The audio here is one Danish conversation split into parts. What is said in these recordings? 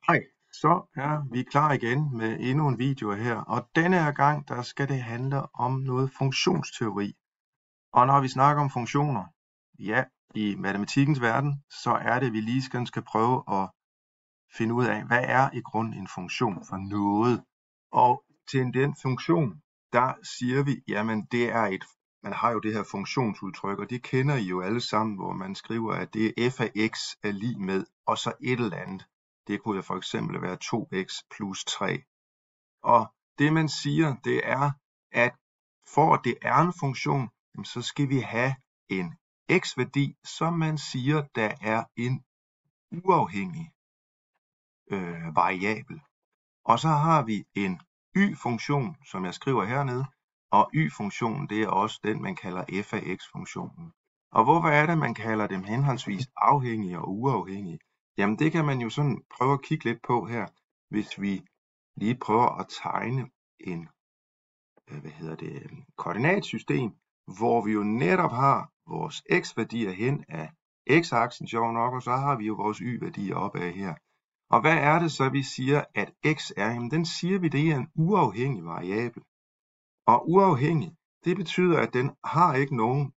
Hej, så er vi klar igen med endnu en video her, og denne her gang, der skal det handle om noget funktionsteori. Og når vi snakker om funktioner, ja, i matematikkens verden, så er det, vi lige skal prøve at finde ud af, hvad er i grunden en funktion for noget. Og til den funktion, der siger vi, jamen det er man har jo det her funktionsudtryk, og det kender I jo alle sammen, hvor man skriver, at det er f af x er lig med, og så et eller andet. Det kunne jo for eksempel være 2x plus 3. Og det man siger, det er, at for at det er en funktion, så skal vi have en x-værdi, som man siger, der er en uafhængig variabel. Og så har vi en y-funktion, som jeg skriver hernede, og y-funktionen, det er også den, man kalder f af x-funktionen. Og hvorfor er det, man kalder dem henholdsvis afhængige og uafhængige? Jamen det kan man jo sådan prøve at kigge lidt på her, hvis vi lige prøver at tegne en koordinatsystem, hvor vi jo netop har vores x-værdier hen af x-aksen, sjov nok, og så har vi jo vores y-værdier opad her. Og hvad er det så, vi siger, at x er? Jamen den siger vi, det er en uafhængig variabel. Og uafhængig, det betyder, at den har ikke nogen,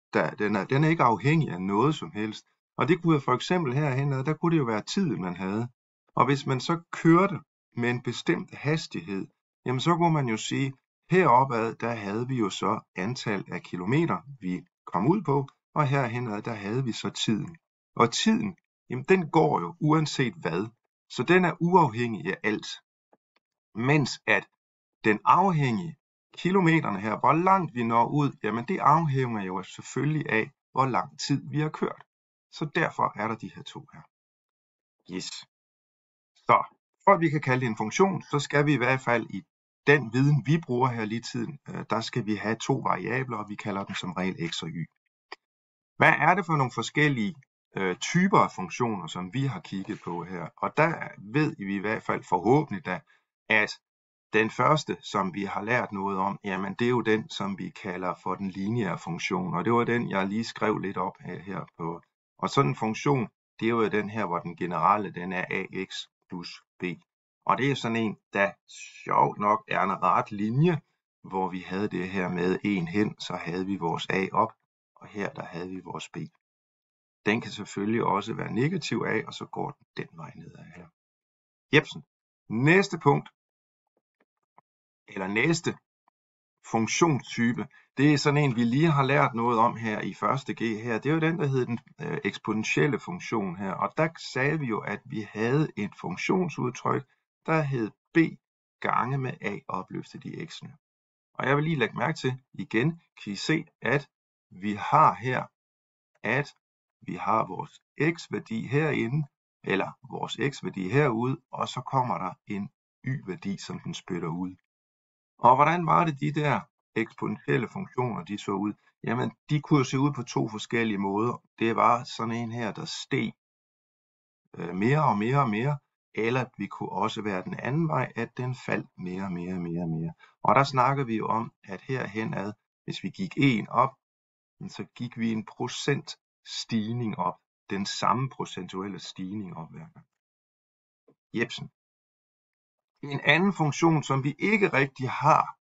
den er ikke afhængig af noget som helst. Og det kunne for eksempel herhen, der kunne det jo være tiden, man havde. Og hvis man så kørte med en bestemt hastighed, jamen så kunne man jo sige, heropad, der havde vi jo så antal af kilometer, vi kom ud på, og herhenad, der havde vi så tiden. Og tiden, jamen den går jo uanset hvad. Så den er uafhængig af alt. Mens at den afhængige, kilometerne her, hvor langt vi når ud, jamen det afhænger jo selvfølgelig af, hvor lang tid vi har kørt. Så derfor er der de her to her. Yes. Så for at vi kan kalde det en funktion, så skal vi i hvert fald i den viden, vi bruger her lige tiden, der skal vi have to variabler, og vi kalder dem som regel x og y. Hvad er det for nogle forskellige typer af funktioner, som vi har kigget på her? Og der ved vi i hvert fald forhåbentlig da, at den første, som vi har lært noget om, jamen det er jo den, som vi kalder for den lineære funktion. Og det var den, jeg lige skrev lidt op her på. Og sådan en funktion, det er jo den her, hvor den generelle, den er ax plus b. Og det er sådan en, der sjovt nok er en ret linje, hvor vi havde det her med en hen, så havde vi vores a op, og her der havde vi vores b. Den kan selvfølgelig også være negativ a, og så går den den vej nedad her. Jepsen. Næste punkt, eller næste funktionstype, det er sådan en, vi lige har lært noget om her i 1.G her. Det er jo den, der hedder den eksponentielle funktion her. Og der sagde vi jo, at vi havde et funktionsudtryk, der hed b gange med a opløftet i x'ene. Og jeg vil lige lægge mærke til, igen kan I se, at vi har her, at vi har vores x-værdi herinde, eller vores x-værdi herude, og så kommer der en y-værdi, som den spytter ud. Og hvordan var det, de der eksponentielle funktioner, de så ud? Jamen, de kunne jo se ud på to forskellige måder. Det var sådan en her, der steg mere og mere og mere, eller vi kunne også være den anden vej, at den faldt mere og mere og mere og mere. Og der snakker vi jo om, at herhenad, hvis vi gik 1 op, så gik vi en procent stigning op. Den samme procentuelle stigning op hver gang. Jepsen. En anden funktion, som vi ikke rigtig har,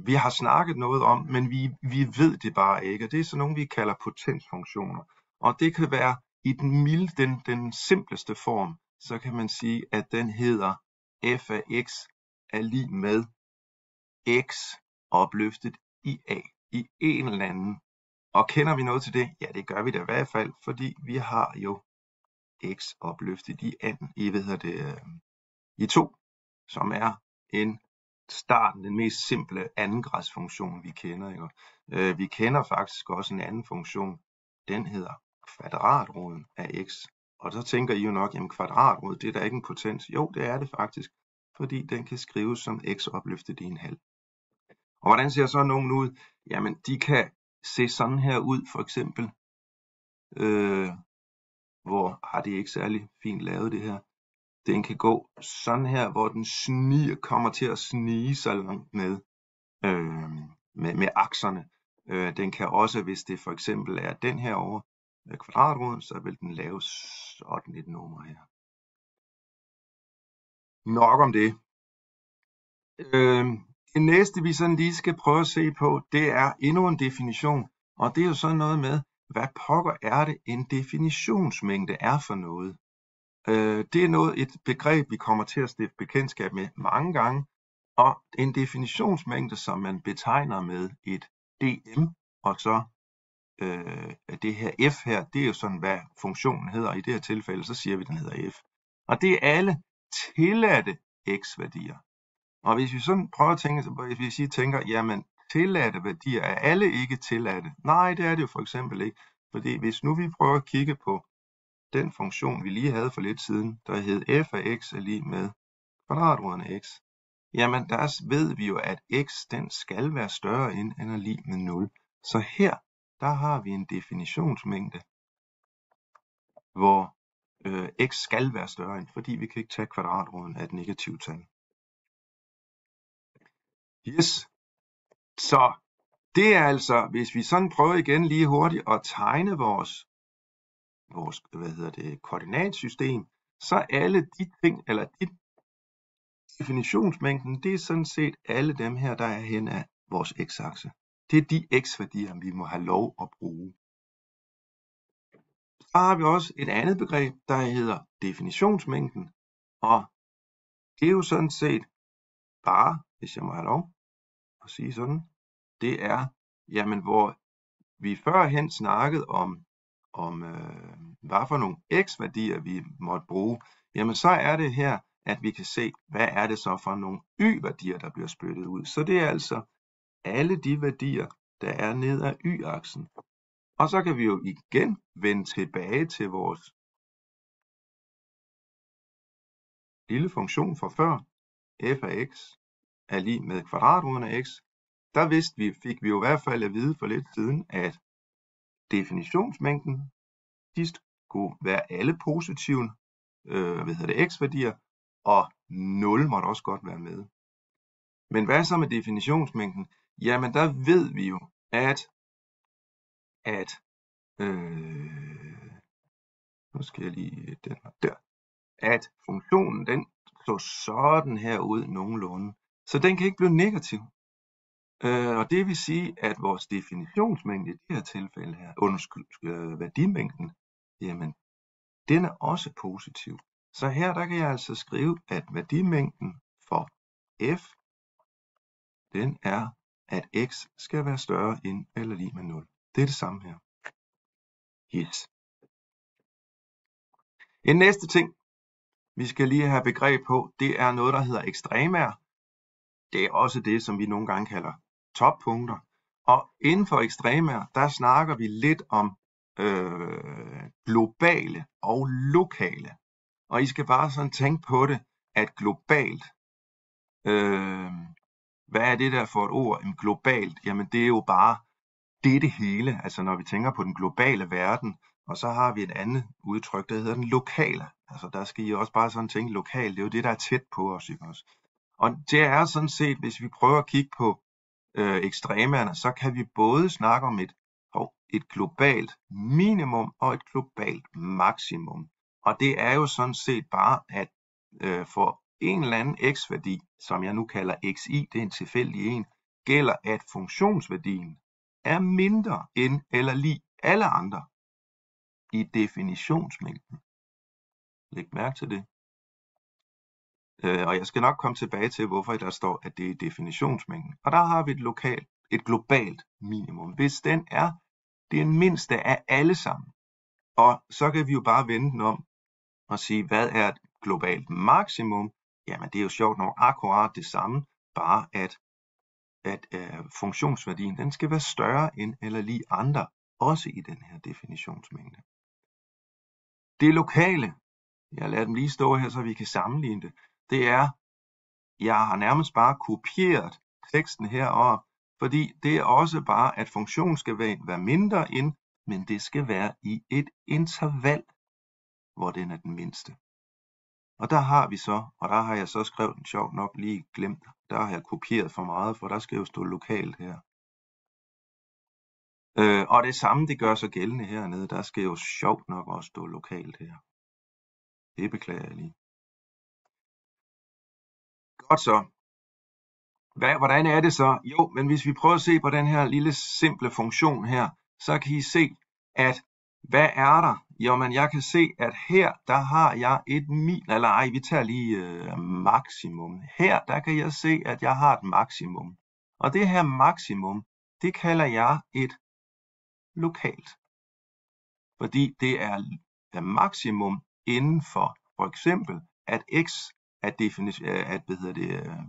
vi har snakket noget om, men vi ved det bare ikke. Det er sådan nogle, vi kalder potensfunktioner. Og det kan være i den simpleste form, så kan man sige, at den hedder f af x er lig med x opløftet i a i en eller anden. Og kender vi noget til det? Ja, det gør vi da i hvert fald, fordi vi har jo x opløftet i 2, som er den mest simple andengradsfunktion, vi kender. Ikke? Vi kender faktisk også en anden funktion, den hedder kvadratroden af x. Og så tænker I jo nok, jamen kvadratrod, det er da ikke en potens. Jo, det er det faktisk, fordi den kan skrives som x opløftet i en halv. Og hvordan ser så nogen ud? Jamen, de kan se sådan her ud, for eksempel. Det er ikke særlig fint lavet det her. Den kan gå sådan her, hvor den kommer til at snige sig langt med akserne. Den kan også, hvis det for eksempel er den her over kvadratroden, så vil den lave sådan et nummer her. Nok om det. Det næste, vi sådan lige skal prøve at se på, det er endnu en definition. Og det er jo sådan noget med, hvad pokker er det, en definitionsmængde er for noget. Det er et begreb, vi kommer til at stifte bekendtskab med mange gange. Og en definitionsmængde, som man betegner med et dm, og så det her f her, det er jo sådan, hvad funktionen hedder. I det her tilfælde, så siger vi, den hedder f. Og det er alle tilladte x-værdier. Og hvis vi sådan prøver at tænke, hvis vi tænker, jamen tilladte værdier, er alle ikke tilladte? Nej, det er det jo for eksempel ikke. Fordi hvis nu vi prøver at kigge på den funktion, vi lige havde for lidt siden, der hed f af x er lig med kvadratroden af x, jamen der ved vi jo, at x den skal være større end eller lig med 0. Så her, der har vi en definitionsmængde, hvor x skal være større end, fordi vi kan ikke tage kvadratroden af et negativt tal. Yes. Så det er altså, hvis vi sådan prøver igen lige hurtigt at tegne vores koordinatsystem, så alle de ting, eller de definitionsmængden, det er sådan set alle dem her, der er hen af vores x-akse. Det er de x-værdier, vi må have lov at bruge. Så har vi også et andet begreb, der hedder definitionsmængden, og det er jo sådan set bare, hvis jeg må have lov at sige sådan, det er, jamen hvor vi førhen snakkede om hvad for nogle x-værdier vi måtte bruge, jamen så er det her, at vi kan se, hvad er det så for nogle y-værdier, der bliver spyttet ud. Så det er altså alle de værdier, der er ned ad y-aksen. Og så kan vi jo igen vende tilbage til vores lille funktion fra før, f af x er lig med kvadratroden af x. Der fik vi jo i hvert fald at vide for lidt siden, at definitionsmængden, de skulle være alle positive x-værdier, og 0 måtte også godt være med. Men hvad så med definitionsmængden? Jamen der ved vi jo, nu skal jeg lige den her der, at funktionen den så sådan her ud nogenlunde. Så den kan ikke blive negativ. Og det vil sige, at vores definitionsmængde i det her tilfælde her, værdimængden, jamen den er også positiv. Så her der kan jeg altså skrive, at værdimængden for f, den er, at x skal være større end eller lig med 0. Det er det samme her. Yes. En næste ting, vi skal lige have begreb på, det er noget, der hedder ekstremaer. Det er også det, som vi nogle gange kalder toppunkter. Og inden for ekstremaer, der snakker vi lidt om globale og lokale. Og I skal bare sådan tænke på det, at globalt, hvad er det der for et ord? Globalt, jamen det er jo bare det hele. Altså når vi tænker på den globale verden, og så har vi et andet udtryk, der hedder den lokale. Altså der skal I også bare sådan tænke lokalt, det er jo det, der er tæt på os, ikke også? Og det er sådan set, hvis vi prøver at kigge på ekstremerne, så kan vi både snakke om et globalt minimum og et globalt maksimum. Og det er jo sådan set bare, at for en eller anden x-værdi, som jeg nu kalder xi, det er en tilfældig en, gælder, at funktionsværdien er mindre end eller lig alle andre i definitionsmængden. Læg mærke til det. Og jeg skal nok komme tilbage til, hvorfor der står, at det er definitionsmængden. Og der har vi et globalt minimum. Hvis den er det mindste af alle sammen, og så kan vi jo bare vende den om og sige, hvad er et globalt maksimum? Jamen det er jo sjovt nok akkurat det samme, bare at funktionsværdien den skal være større end eller lig andre, også i den her definitionsmængde. Det lokale, jeg lader dem lige stå her, så vi kan sammenligne det, det er, jeg har nærmest bare kopieret teksten herover, fordi det er også bare, at funktionen skal være mindre end, men det skal være i et interval, hvor den er den mindste. Og der har vi så, og der har jeg så skrevet den sjovt nok lige glemt, der har jeg kopieret for meget, for der skal jo stå lokalt her. Og det samme, det gør sig gældende hernede, der skal jo sjovt nok også stå lokalt her. Det beklager jeg lige. Godt så. Hvordan er det så? Jo, men hvis vi prøver at se på den her lille simple funktion her, så kan I se, at hvad er der? Jo, men jeg kan se, at her, der har jeg et vi tager lige maksimum. Her, der kan jeg se, at jeg har et maksimum. Og det her maksimum, det kalder jeg et lokalt. Fordi det er maksimum inden for eksempel, at x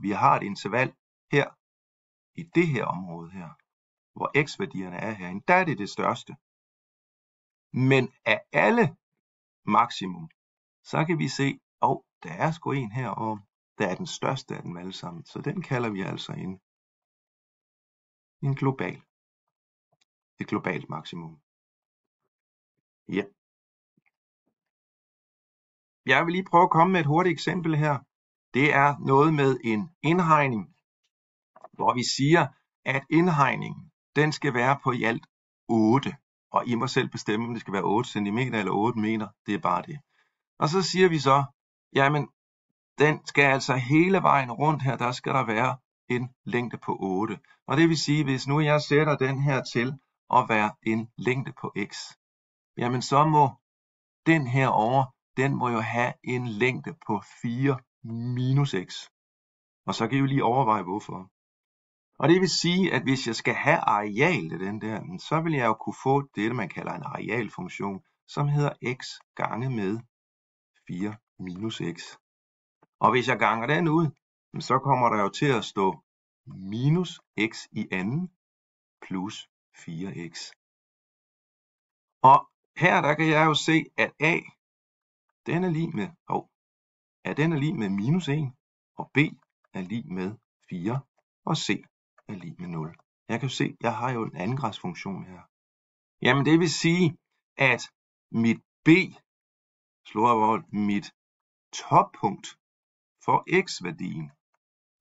vi har et interval her, i det her område her, hvor x-værdierne er herinde, der er det største. Men af alle maksimum, så kan vi se, der er sgu en herovre, der er den største af dem alle sammen. Så den kalder vi altså en global. Et globalt maksimum. Ja. Jeg vil lige prøve at komme med et hurtigt eksempel her. Det er noget med en indhegning, hvor vi siger, at indhegningen, den skal være på i alt 8. Og I må selv bestemme, om det skal være 8 cm eller 8 meter. Det er bare det. Og så siger vi så, jamen, den skal altså hele vejen rundt her, der skal der være en længde på 8. Og det vil sige, hvis nu jeg sætter den her til at være en længde på x, jamen så må den herovre, den må jo have en længde på 4 minus x. Og så kan I jo lige overveje hvorfor. Og det vil sige, at hvis jeg skal have areal af den der, så vil jeg jo kunne få det, man kalder en arealfunktion, som hedder x gange med 4 minus x. Og hvis jeg ganger den ud, så kommer der jo til at stå minus x i anden plus 4x. Og her der kan jeg jo se, at a, den er lig med minus 1, og b er lig med 4, og c er lig med 0. Jeg kan jo se, jeg har jo en andengradsfunktion her. Jamen det vil sige, at mit b, mit toppunkt for x-værdien,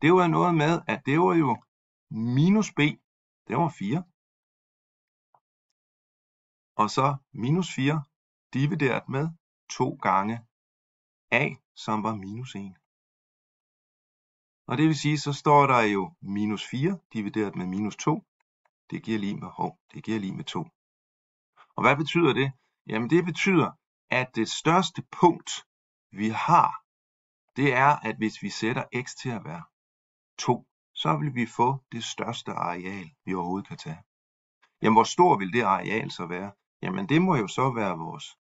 det var noget med, at det var jo minus b, det var 4. Og så minus 4 divideret med 2 gange a, som var minus 1. Og det vil sige, så står der jo minus 4 divideret med minus 2. Det giver lige med 2. Og hvad betyder det? Jamen det betyder, at det største punkt, vi har, det er, at hvis vi sætter x til at være 2, så vil vi få det største areal, vi overhovedet kan tage. Jamen hvor stor vil det areal så være? Jamen det må jo så være vores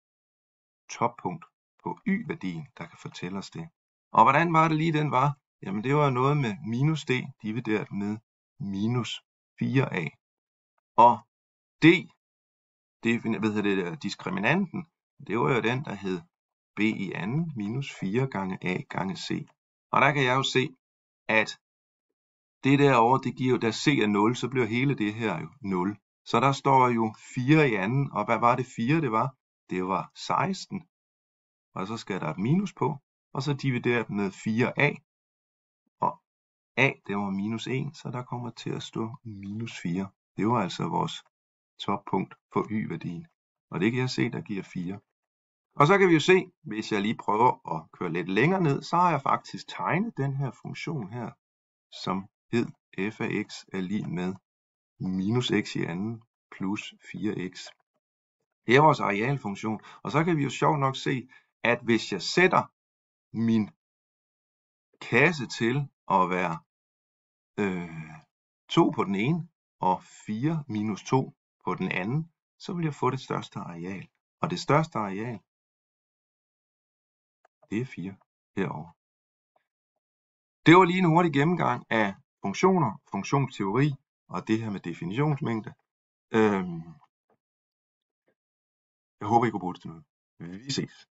toppunkt på y-værdien, der kan fortælle os det. Og hvordan var det lige den var? Jamen det var noget med minus d divideret med minus 4a. Og d, diskriminanten, det var jo den, der hed b i anden minus 4 gange a gange c. Og der kan jeg jo se, at det derovre, det giver jo, da c er 0, så bliver hele det her jo 0. Så der står jo 4 i anden, og hvad var det 4 det var? Det var 16. Og så skal der et minus på, og så divideret med 4a. Og a, det var minus 1, så der kommer til at stå minus 4. Det var altså vores toppunkt på y-værdien. Og det kan jeg se, der giver 4. Og så kan vi jo se, hvis jeg lige prøver at køre lidt længere ned, så har jeg faktisk tegnet den her funktion her, som hed f af x er lig med minus x i anden plus 4x. Det er vores arealfunktion. Og så kan vi jo sjovt nok se, at hvis jeg sætter min kasse til at være 2 på den ene og 4 minus 2 på den anden, så vil jeg få det største areal. Og det største areal, det er 4 herovre. Det var lige en hurtig gennemgang af funktioner, funktionsteori og det her med definitionsmængde. Jeg håber, I kunne bruge det til noget. Vi ses.